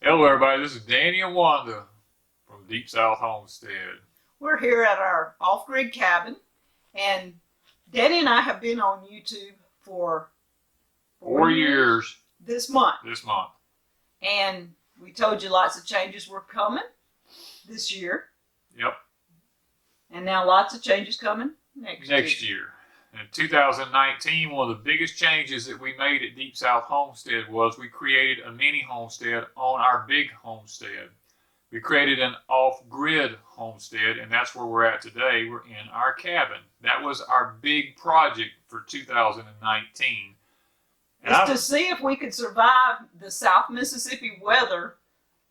Hello everybody, this is Danny and Wanda from Deep South Homestead. We're here at our off-grid cabin, and Danny and I have been on YouTube for 4 years this month. And we told you lots of changes were coming this year. Yep. And now lots of changes coming next year. In 2019, one of the biggest changes that we made at Deep South Homestead was we created a mini homestead on our big homestead. We created an off-grid homestead, and that's where we're at today. We're in our cabin. That was our big project for 2019. It's to see if we could survive the South Mississippi weather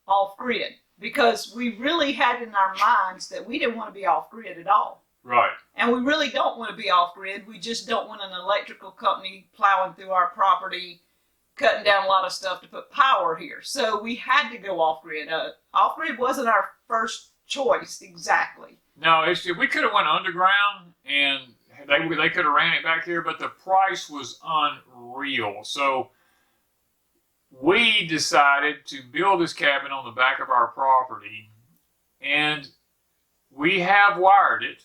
off-grid, because we really had in our minds that we didn't want to be off-grid at all. Right. And we really don't want to be off-grid. We just don't want an electrical company plowing through our property, cutting down a lot of stuff to put power here. So we had to go off-grid. Off-grid wasn't our first choice exactly. No, we could have went underground and they could have ran it back here, but the price was unreal. So we decided to build this cabin on the back of our property, and we have wired it.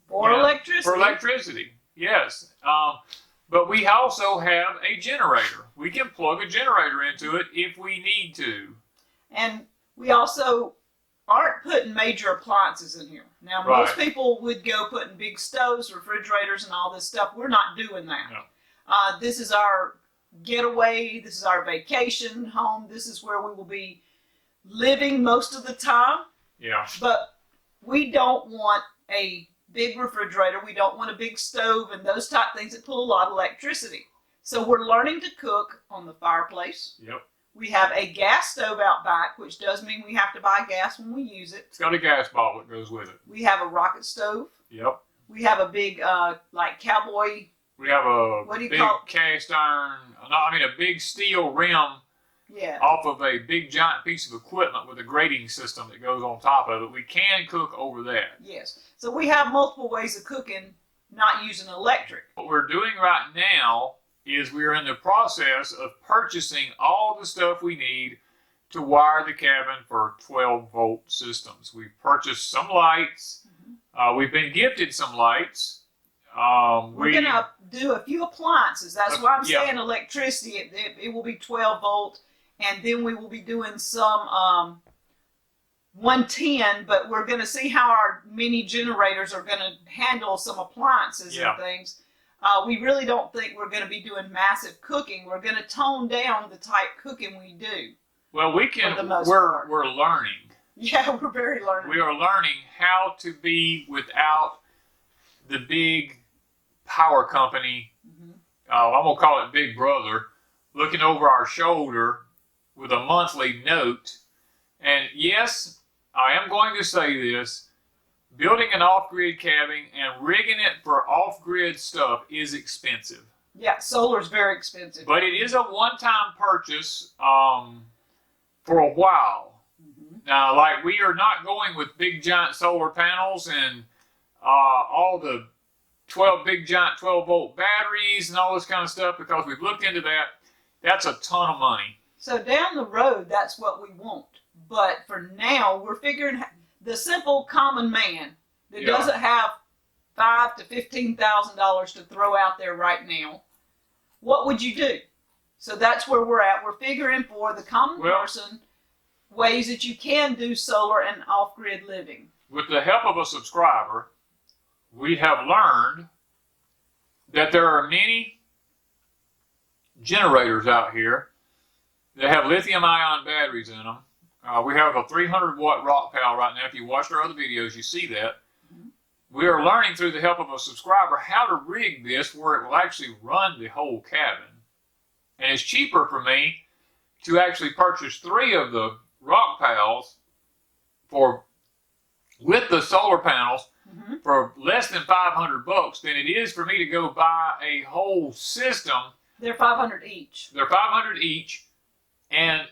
For electricity. For electricity, yes. But we also have a generator. We can plug a generator into it if we need to. And we also aren't putting major appliances in here. Now, Right. Most people would go putting big stoves, refrigerators, and all this stuff. We're not doing that. No. This is our getaway. This is our vacation home. This is where we will be living most of the time. Yeah. But we don't want a big refrigerator. We don't want a big stove and those type things that pull a lot of electricity. So we're learning to cook on the fireplace. Yep. We have a gas stove out back, which does mean we have to buy gas when we use it. It's got a gas bottle that goes with it. We have a rocket stove. Yep. We have a big, like cowboy. We have a What do you big call it? cast iron, a big steel rim Yeah. off of a big giant piece of equipment with a grating system that goes on top of it. We can cook over that. Yes. So we have multiple ways of cooking, not using electric. What we're doing right now is we're in the process of purchasing all the stuff we need to wire the cabin for 12-volt systems. We've purchased some lights. We've been gifted some lights. We're going to do a few appliances. That's why I'm Yeah. saying electricity. It will be 12 volt. And then we will be doing some 110, but we're going to see how our mini generators are going to handle some appliances Yeah. and things. We really don't think we're going to be doing massive cooking. We're going to tone down the type cooking we do. Well, we can. For the most part. We're learning. Yeah, we're very learning. We are learning how to be without the big power company. I'm gonna call it Big Brother, looking over our shoulder with a monthly note. And yes, I am going to say this, building an off-grid cabin and rigging it for off-grid stuff is expensive. Yeah, solar's very expensive. But it is a one-time purchase for a while. Now, like, we are not going with big giant solar panels and all the 12 volt batteries and all this kind of stuff, because we've looked into that. That's a ton of money. So down the road, that's what we want. But for now, we're figuring the simple common man that Yeah. doesn't have $5,000 to $15,000 to throw out there right now. What would you do? So that's where we're at. We're figuring for the common person ways that you can do solar and off-grid living. With the help of a subscriber, we have learned that there are many generators out here that have lithium-ion batteries in them. We have a 300-watt rock pile right now. If you watched our other videos, you see that. We are learning through the help of a subscriber how to rig this where it will actually run the whole cabin. And it's cheaper for me to actually purchase 3 of the rock piles with the solar panels for less than $500 than it is for me to go buy a whole system. They're $500 each. They're $500 each, and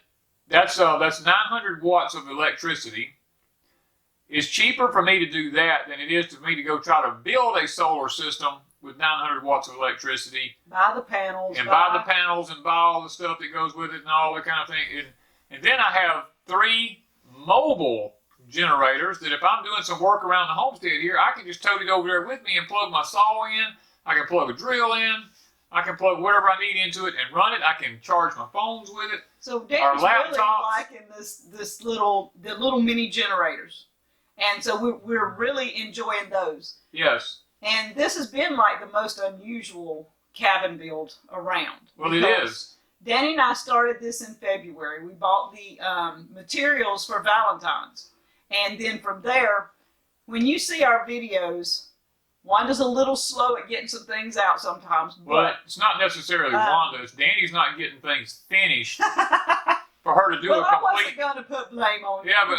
that's 900 watts of electricity. It's cheaper for me to do that than it is for me to go try to build a solar system with 900 watts of electricity. Buy the panels. And buy the panels and buy all the stuff that goes with it and all that kind of thing. And then I have 3 mobile generators that if I'm doing some work around the homestead here, I can just tote it over there with me and plug my saw in. I can plug a drill in. I can plug whatever I need into it and run it. I can charge my phones with it. So Danny's really liking the little mini generators. And so we're really enjoying those. Yes. And this has been like the most unusual cabin build around. Well, it is. Danny and I started this in February. We bought the materials for Valentine's. And then from there, when you see our videos, Wanda's a little slow at getting some things out sometimes. Well, it's not necessarily Wanda. It's Danny's not getting things finished for her to do a complete... I wasn't going to put blame on you. Yeah, but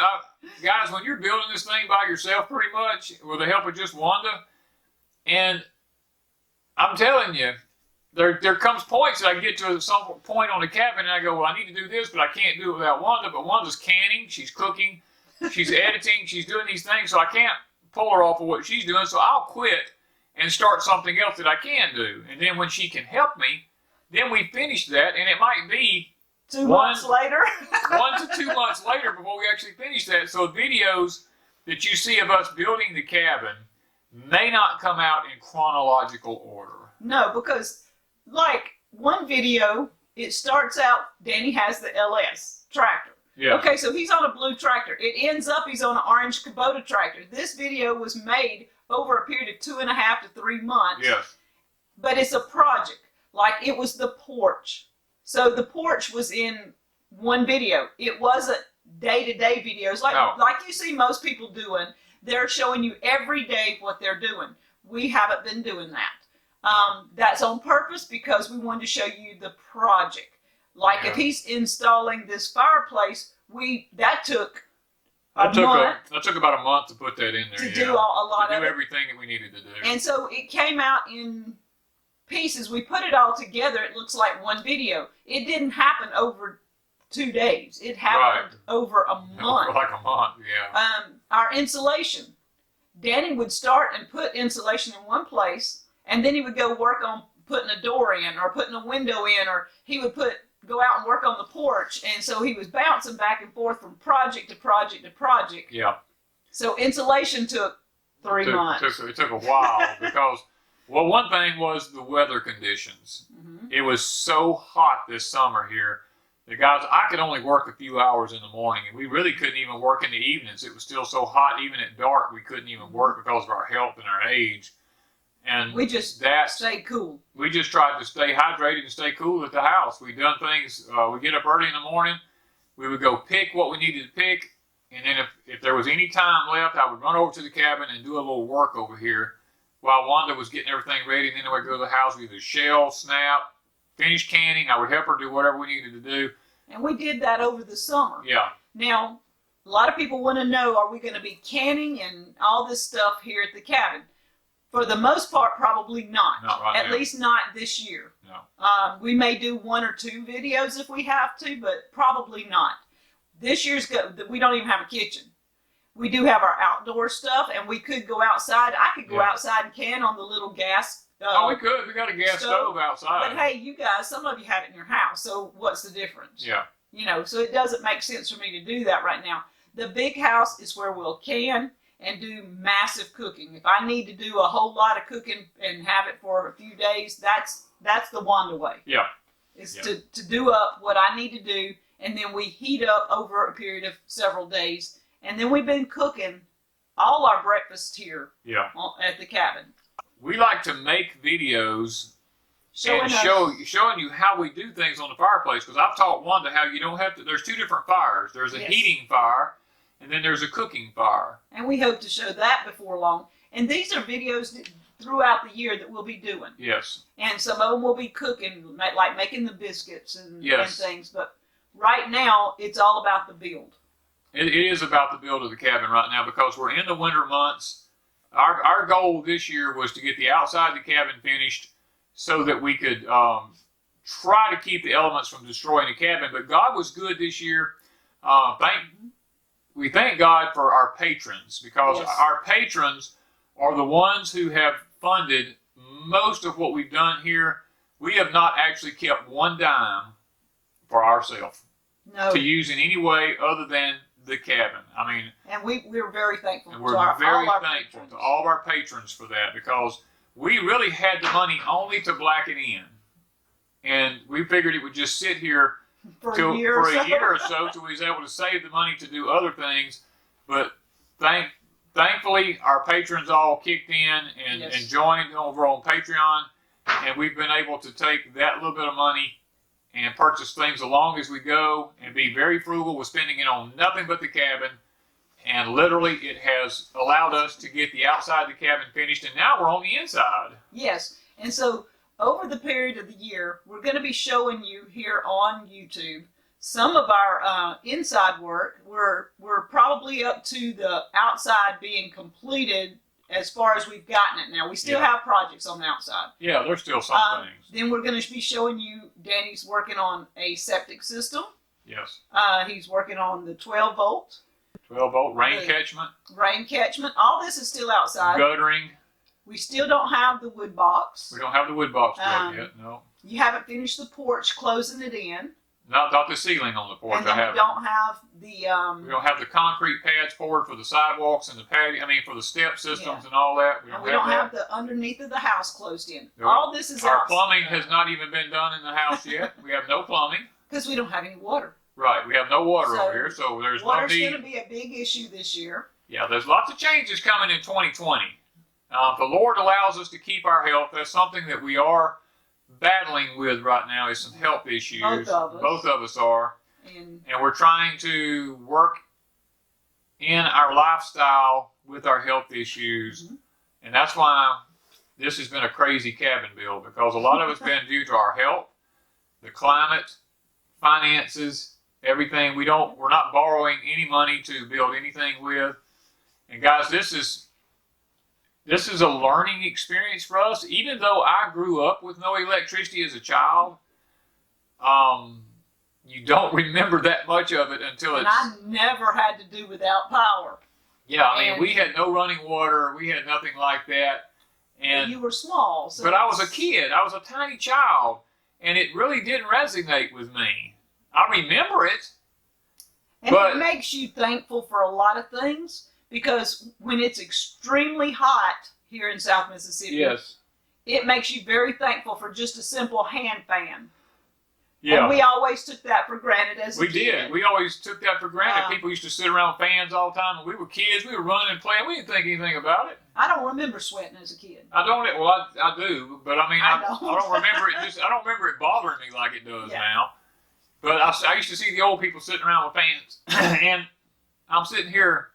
guys, when you're building this thing by yourself pretty much, with the help of just Wanda, and I'm telling you, there comes points that I get to some point on the cabin and I go, well, I need to do this, but I can't do it without Wanda. But Wanda's canning, she's cooking, she's editing, she's doing these things, so I can't pull her off of what she's doing. So I'll quit and start something else that I can do. And then when she can help me, then we finish that, and it might be 2 months later. 1 to 2 months later before we actually finish that. So videos that you see of us building the cabin may not come out in chronological order. No, because like one video, it starts out, Danny has the LS tractor. Yeah. Okay, so he's on a blue tractor. It ends up he's on an orange Kubota tractor. This video was made over a period of 2.5 to 3 months. Yes. But it's a project. Like it was the porch. So the porch was in one video. It wasn't day-to-day videos like you see most people doing. They're showing you every day what they're doing. We haven't been doing that. That's on purpose because we wanted to show you the project. Like if he's installing this fireplace, that took about a month to put that in there. To do everything that we needed to do. And so it came out in pieces. We put it all together. It looks like one video. It didn't happen over 2 days. It happened over a month. Like a month, yeah. Our insulation. Danny would start and put insulation in one place, and then he would go work on putting a door in or putting a window in, or he would go out and work on the porch. And so he was bouncing back and forth from project to project to project. Yeah. So insulation took 3 months. It took a while because, well, one thing was the weather conditions. Mm-hmm. It was so hot this summer here. The guys, I could only work a few hours in the morning, and we really couldn't even work in the evenings. It was still so hot, even at dark, we couldn't even work because of our health and our age. And we just stayed cool. We just tried to stay hydrated and stay cool at the house. We've done things, we get up early in the morning, we would go pick what we needed to pick, and then if there was any time left, I would run over to the cabin and do a little work over here while Wanda was getting everything ready, and then I would go to the house, we'd either shell, snap, finish canning. I would help her do whatever we needed to do. And we did that over the summer. Yeah. Now, a lot of people want to know, are we going to be canning and all this stuff here at the cabin? For the most part, probably not. Not right now. At least not this year. No. We may do 1 or 2 videos if we have to, but probably not. This year's we don't even have a kitchen. We do have our outdoor stuff, and we could go outside. I could go outside and can on the little gas. We could. We got a gas stove outside. But hey, you guys, some of you have it in your house, so what's the difference? Yeah. You know, so it doesn't make sense for me to do that right now. The big house is where we'll can and do massive cooking. If I need to do a whole lot of cooking and have it for a few days, that's the Wanda way. Yeah. It's to do up what I need to do, and then we heat up over a period of several days. And then we've been cooking all our breakfast here at the cabin. We like to make videos showing you how we do things on the fireplace, because I've taught Wanda how you don't have to, there's 2 different fires. There's a heating fire, and then there's a cooking fire. And we hope to show that before long. And these are videos throughout the year that we'll be doing. Yes. And some of them will be cooking, like making the biscuits and things. But right now, it's all about the build. It is about the build of the cabin right now, because we're in the winter months. Our goal this year was to get the outside of the cabin finished so that we could try to keep the elements from destroying the cabin. But God was good this year. We thank God for our patrons, because our patrons are the ones who have funded most of what we've done here. We have not actually kept one dime for ourselves. No. to use in any way other than the cabin. I mean, And we're very thankful and to we're all our thankful patrons. to all of our patrons for that, because we really had the money only to black it in. And we figured it would just sit here for till, a year or so. or so till we was able to save the money to do other things. But thankfully, our patrons all kicked in and joined over on Patreon, and we've been able to take that little bit of money and purchase things along as we go and be very frugal with spending it on nothing but the cabin. And literally, it has allowed us to get the outside of the cabin finished, and now we're on the inside. Yes, and so over the period of the year, we're going to be showing you here on YouTube some of our inside work. We're probably up to the outside being completed as far as we've gotten it now. We still have projects on the outside. Yeah, there's still some things. Then we're going to be showing you Danny's working on a septic system. Yes. He's working on the 12-volt. 12-volt rain catchment. Rain catchment. All this is still outside. Guttering. We still don't have the wood box. We don't have the wood box built yet, no. You haven't finished the porch, closing it in. Not the ceiling on the porch. And then we don't have the... we don't have the concrete pads poured for the sidewalks and the patio. I mean, for the step systems and all that. We don't have the underneath of the house closed in. No. All this is Our outside. plumbing has not even been done in the house yet. We have no plumbing. Because we don't have any water. Right, we have no water over here, so there's no need. Water's going to be a big issue this year. Yeah, there's lots of changes coming in 2020. If the Lord allows us to keep our health, that's something that we are battling with right now, is some health issues. Both of us are. And we're trying to work in our lifestyle with our health issues. Mm-hmm. And that's why this has been a crazy cabin build, because a lot of it's been due to our health, the climate, finances, everything. We're not borrowing any money to build anything with. And guys, this is a learning experience for us. Even though I grew up with no electricity as a child, you don't remember that much of it until it's... And I never had to do without power. Yeah, I mean, we had no running water. We had nothing like that. And you were small. So but I was a kid. I was a tiny child. And it really didn't resonate with me. I remember it. And it makes you thankful for a lot of things. Because when it's extremely hot here in South Mississippi, it makes you very thankful for just a simple hand fan. Yeah. And we always took that for granted as a kid. We did. We always took that for granted. People used to sit around fans all the time. When we were kids, we were running and playing. We didn't think anything about it. I don't remember sweating as a kid. I don't. Well, I do, but I mean, I don't remember it. I don't remember it bothering me like it does now. But I used to see the old people sitting around with fans, and I'm sitting here.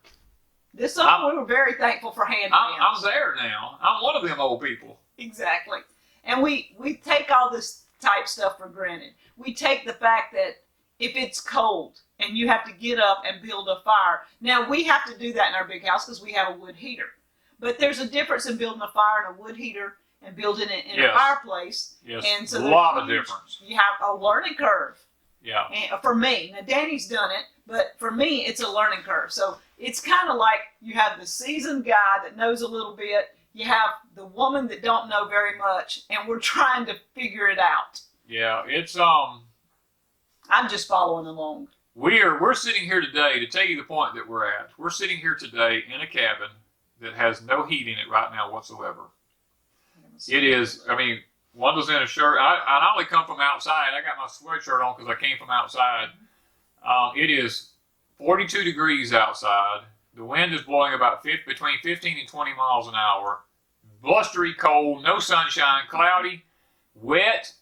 This summer we were very thankful for hand fans. I'm there now. I'm one of them old people. Exactly. And we take all this type stuff for granted. We take the fact that if it's cold and you have to get up and build a fire. Now, we have to do that in our big house because we have a wood heater. But there's a difference in building a fire in a wood heater and building it in a fireplace. Yes, and so a lot of difference. You have a learning curve. Yeah. And for me, now Danny's done it, but for me, it's a learning curve. So it's kind of like you have the seasoned guy that knows a little bit. You have the woman that don't know very much, and we're trying to figure it out. Yeah, it's I'm just following along. We're sitting here today to tell you the point that we're at. We're sitting here today in a cabin that has no heat in it right now whatsoever. It is. I mean, Wanda's in a shirt. I only come from outside. I got my sweatshirt on because I came from outside. It is 42 degrees outside. The wind is blowing about between 15 and 20 miles an hour. Blustery cold, no sunshine, cloudy, wet.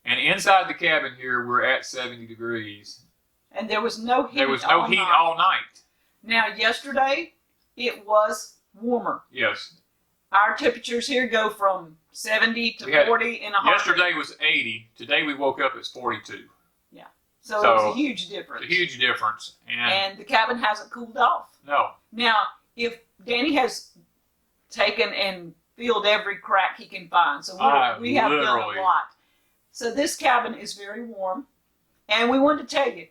And inside the cabin here, we're at 70 degrees. And there was no heat. There was no heat all night. Now, yesterday, it was warmer. Yes. Our temperatures here go from 70 to 40 in a heartbeat. Yesterday was 80. Today we woke up, it's 42. Yeah. So it was a huge difference. It's a huge difference. And the cabin hasn't cooled off. No. Now, if Danny has taken and filled every crack he can find, so we have done a lot. So this cabin is very warm. And we wanted to tell you,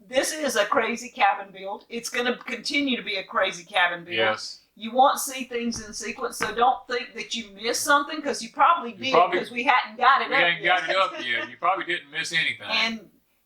this is a crazy cabin build. It's going to continue to be a crazy cabin build. Yes. You won't see things in sequence, so don't think that you missed something, because you probably did, because we hadn't got it up yet. We hadn't got it up yet. You probably didn't miss anything. And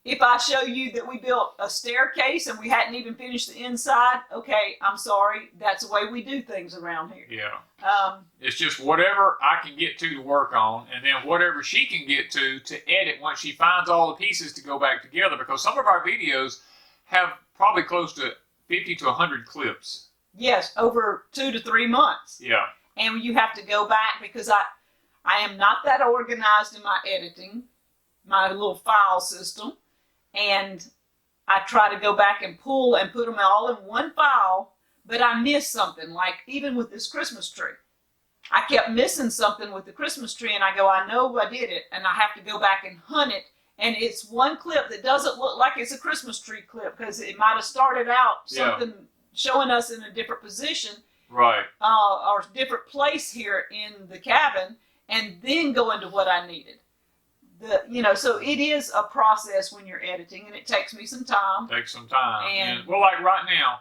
If I show you that we built a staircase and we hadn't even finished the inside, okay, I'm sorry. That's the way we do things around here. Yeah. It's just whatever I can get to work on, and then whatever she can get to edit once she finds all the pieces to go back together. Because some of our videos have probably close to 50 to 100 clips. Yes, over 2 to 3 months. Yeah. And you have to go back because I am not that organized in my editing, my little file system. And I try to go back and pull and put them all in one file, but I missed something. Like even with this Christmas tree, I kept missing something with the Christmas tree, and I go, I know I did it, and I have to go back and hunt it. And it's one clip that doesn't look like it's a Christmas tree clip because it might have started out something showing us in a different position, right, or different place here in the cabin, and then go into what I needed. So it is a process when you're editing, and it takes me some time. And well, like right now,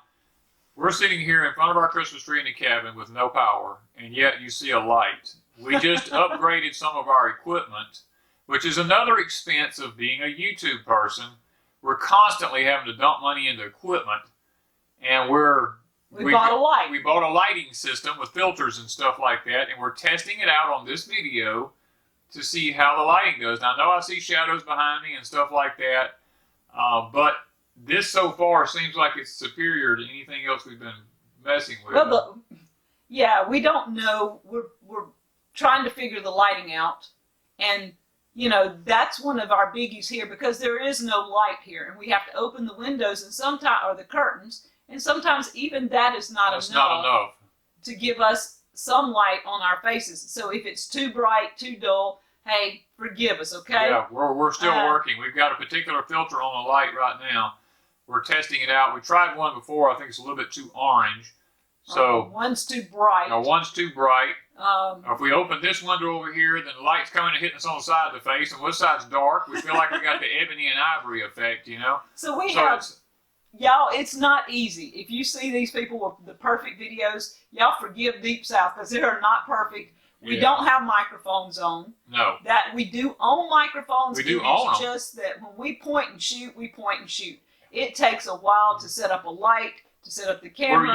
we're sitting here in front of our Christmas tree in the cabin with no power, and yet you see a light. We just upgraded some of our equipment, which is another expense of being a YouTube person. We're constantly having to dump money into equipment, and we bought a light. We bought a lighting system with filters and stuff like that, and we're testing it out on this video to see how the lighting goes. Now, I know I see shadows behind me and stuff like that, but this so far seems like it's superior to anything else we've been messing with. Well, we don't know. We're trying to figure the lighting out, and that's one of our biggies here because there is no light here, and we have to open the windows and sometimes or the curtains, and sometimes even that is not enough to give us some light on our faces. So if it's too bright, too dull, hey, forgive us, okay? Yeah, we're still working. We've got a particular filter on the light right now. We're testing it out. We tried one before. I think it's a little bit too orange. So one's too bright. One's too bright. If we open this window over here, then the light's coming and hitting us on the side of the face, and this side's dark. We feel like we got the ebony and ivory effect, So y'all, it's not easy. If you see these people with the perfect videos, y'all forgive Deep South because they are not perfect. We don't have microphones on. No. That we do own microphones. We do own them. It's just that when we point and shoot, we point and shoot. It takes a while to set up a light, to set up the camera.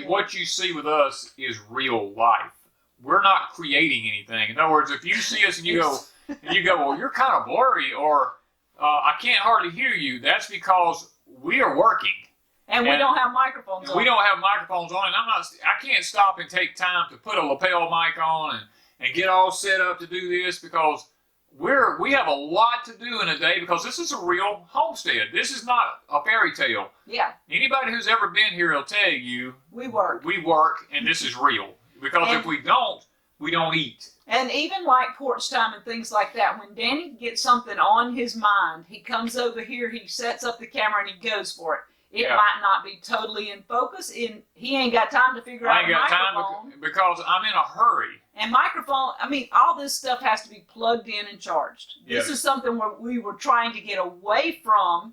What you see with us is real life. We're not creating anything. In other words, if you see us and you go, well, you're kind of blurry, or I can't hardly hear you, that's because we are working. And we don't have microphones on. We don't have microphones on, and I can't stop and take time to put a lapel mic on and get all set up to do this because we have a lot to do in a day because this is a real homestead. This is not a fairy tale. Yeah. Anybody who's ever been here will tell you we work, and this is real. Because if we don't eat. And even like porch time and things like that, when Danny gets something on his mind, he comes over here, he sets up the camera, and he goes for it. It might not be totally in focus. He ain't got time to figure out a microphone. I ain't got time because I'm in a hurry. And microphone, all this stuff has to be plugged in and charged. This is something where we were trying to get away from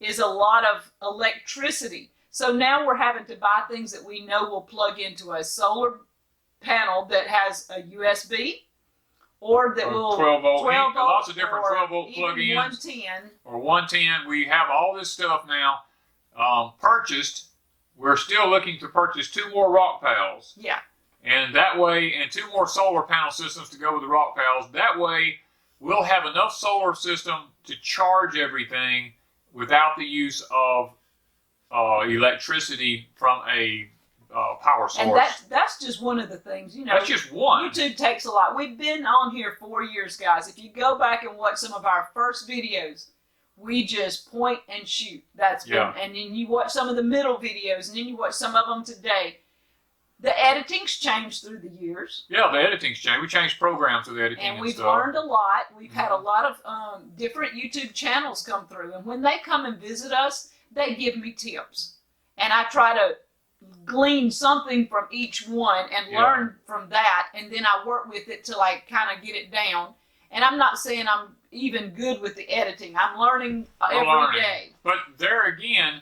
is a lot of electricity. So now we're having to buy things that we know will plug into a solar panel that has a USB or that will 12 volt, lots of volt different 12 volt plug-ins 110 or 110. We have all this stuff now purchased. We're still looking to purchase 2 more rock pals. Yeah. And that way, and 2 more solar panel systems to go with the rock pals. That way, we'll have enough solar system to charge everything without the use of electricity from a power source. And that's just one of the things, That's just one. YouTube takes a lot. We've been on here 4 years, guys. If you go back and watch some of our first videos, we just point and shoot. And then you watch some of the middle videos, and then you watch some of them today. The editing's changed through the years. Yeah, the editing's changed. We changed programs with editing and we've learned a lot. We've had a lot of different YouTube channels come through, and when they come and visit us, they give me tips. And I try to glean something from each one and learn from that, and then I work with it till I kind of get it down. And I'm not saying I'm even good with the editing. I'm learning every day. But there again,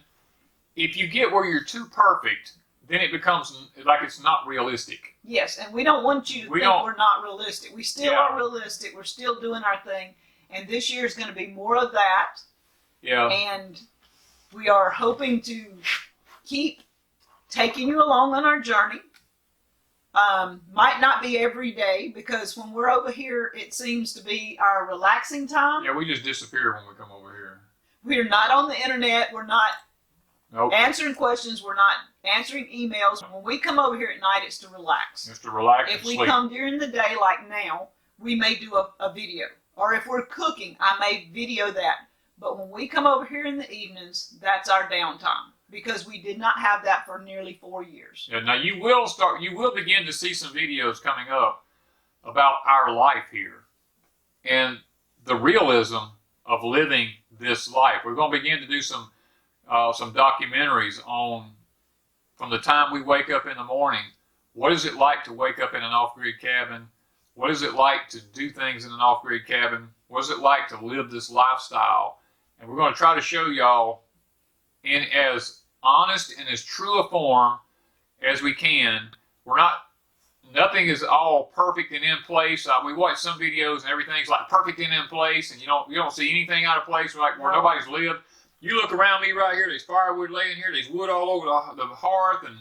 if you get where you're too perfect, then it becomes like it's not realistic. Yes, and we don't want you to think we're not realistic. We still are realistic. We're still doing our thing. And this year is going to be more of that. Yeah. And we are hoping to keep taking you along on our journey. Might not be every day, because when we're over here, it seems to be our relaxing time. Yeah, we just disappear when we come over here. We're not on the internet. We're not answering questions. We're not answering emails. When we come over here at night, it's to relax. Just to relax If and we sleep. come during the day, like now, we may do a video. Or if we're cooking, I may video that. But when we come over here in the evenings, that's our downtime, because we did not have that for nearly 4 years. Yeah, now you will begin to see some videos coming up about our life here and the realism of living this life. We're going to begin to do some documentaries on, from the time we wake up in the morning, what is it like to wake up in an off-grid cabin? What is it like to do things in an off-grid cabin? What is it like to live this lifestyle? And we're going to try to show y'all in as honest and as true a form as we can. Nothing is all perfect and in place. We watch some videos and everything's like perfect and in place, and you don't see anything out of place, like where nobody's lived. You look around me right here, there's firewood laying here, there's wood all over the hearth, and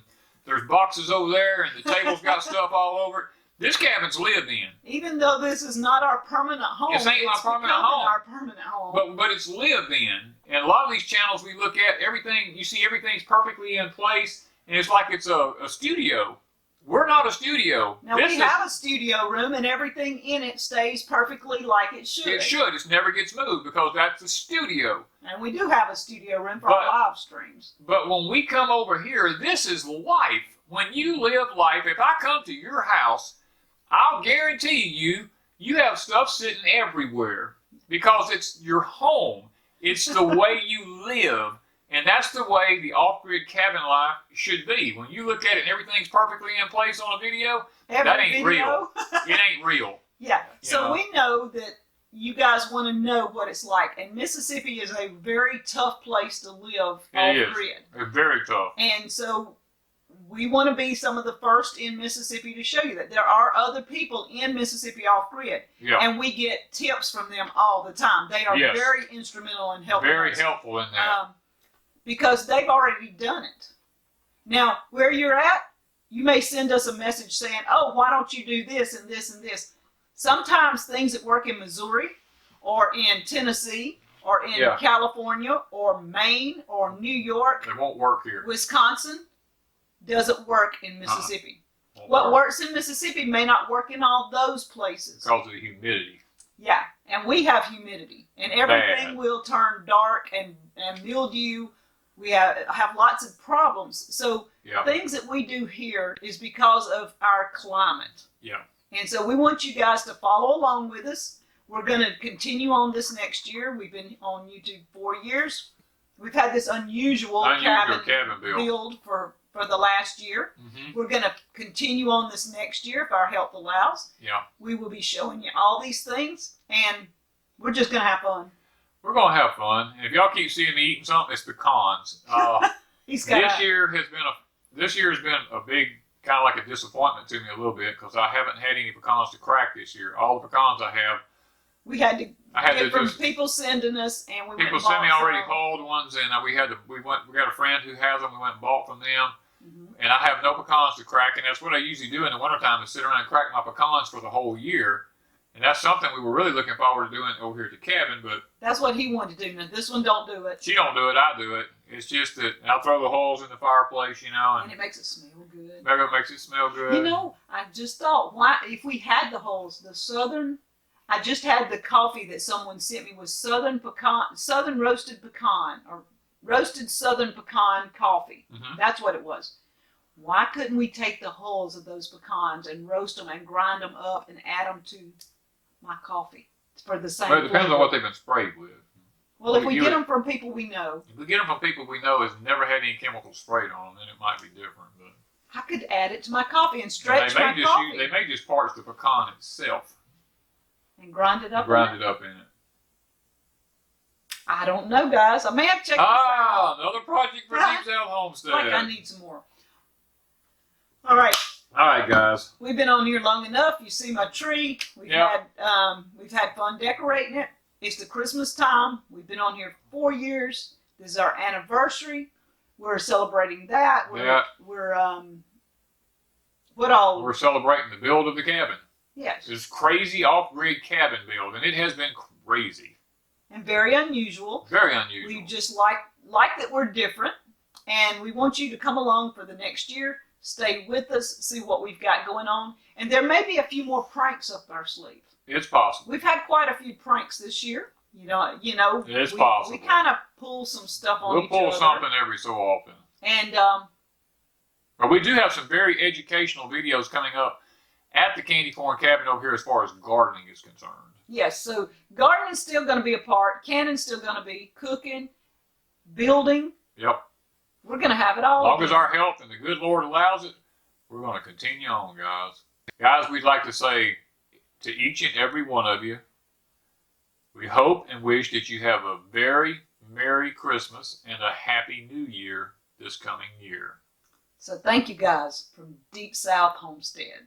there's boxes over there, and the table's got stuff all over it. This cabin's lived in. Even though this is not our permanent home, This ain't my permanent home. Our permanent home. But it's lived in. And a lot of these channels we look at, everything's perfectly in place, and it's like it's a studio. We're not a studio. Now we have a studio room, and everything in it stays perfectly like it should. It should. It never gets moved, because that's a studio. And we do have a studio room for our live streams. But when we come over here, this is life. When you live life, if I come to your house, I'll guarantee you have stuff sitting everywhere, because it's your home. It's the way you live. And that's the way the off-grid cabin life should be. When you look at it and everything's perfectly in place on a video, that ain't real. It ain't real. Yeah. So know? we know that you guys want to know what it's like. And Mississippi is a very tough place to live off-grid. It's very tough. And so we want to be some of the first in Mississippi to show you that there are other people in Mississippi off-grid. Yeah. And we get tips from them all the time. They are very instrumental in helping us. Very helpful in that. Because they've already done it. Now, where you're at, you may send us a message saying, oh, why don't you do this and this and this? Sometimes things that work in Missouri or in Tennessee or in California or Maine or New York, it won't work here. Wisconsin, doesn't work in Mississippi. What works in Mississippi may not work in all those places. Because of the humidity. Yeah, and we have humidity. And everything will turn dark and mildew. We have lots of problems. So things that we do here is because of our climate. Yeah. And so we want you guys to follow along with us. We're going to continue on this next year. We've been on YouTube 4 years. We've had this unusual cabin build for the last year. Mm-hmm. We're going to continue on this next year if our health allows. Yeah. We will be showing you all these things, and we're just going to have fun. We're going to have fun. And if y'all keep seeing me eating something, it's pecans. This year has been a big, kind of like a disappointment to me a little bit, because I haven't had any pecans to crack this year. All the pecans I have, we had to get from people sending us, and we people send me already hulled ones, and we got a friend who has them. We went and bought from them, and I have no pecans to crack, and that's what I usually do in the wintertime, is sit around and crack my pecans for the whole year. And that's something we were really looking forward to doing over here at the cabin, but that's what he wanted to do. Now this one don't do it. She don't do it. I do it. It's just that I'll throw the holes in the fireplace, and it makes it smell good. Maybe it makes it smell good. I just thought, why if we had the holes, I just had the coffee that someone sent me was southern roasted pecan, or roasted southern pecan coffee. Mm-hmm. That's what it was. Why couldn't we take the hulls of those pecans and roast them and grind them up and add them to my coffee for the same? Well, it depends on what they've been sprayed with. Well, if we get them from people we know. If we get them from people we know who's never had any chemicals sprayed on them, then it might be different. But I could add it to my coffee and stretch my coffee. They may just parch the pecan itself. And grind it up in it. I don't know, guys. I may have checked this out. Another project for Deep South Homestead. Like I need some more. All right. All right, guys. We've been on here long enough. You see my tree. We've had fun decorating it. It's the Christmas time. We've been on here 4 years. This is our anniversary. We're celebrating that. We're what all? We're celebrating the build of the cabin. Yes. This crazy off-grid cabin build, and it has been crazy. And very unusual. Very unusual. We just like that we're different, and we want you to come along for the next year. Stay with us, see what we've got going on, and there may be a few more pranks up our sleeve. It's possible. We've had quite a few pranks this year. You know. It's possible. We kind of pull some stuff on each other. We'll pull something every so often. And but we do have some very educational videos coming up at the candy corn cabin over here as far as gardening is concerned. Yes, so gardening's still going to be a part. Canning's still going to be cooking, building. Yep. We're going to have it all. As long as our health and the good Lord allows it, we're going to continue on, guys. Guys, we'd like to say to each and every one of you, we hope and wish that you have a very Merry Christmas and a Happy New Year this coming year. So thank you guys from Deep South Homestead.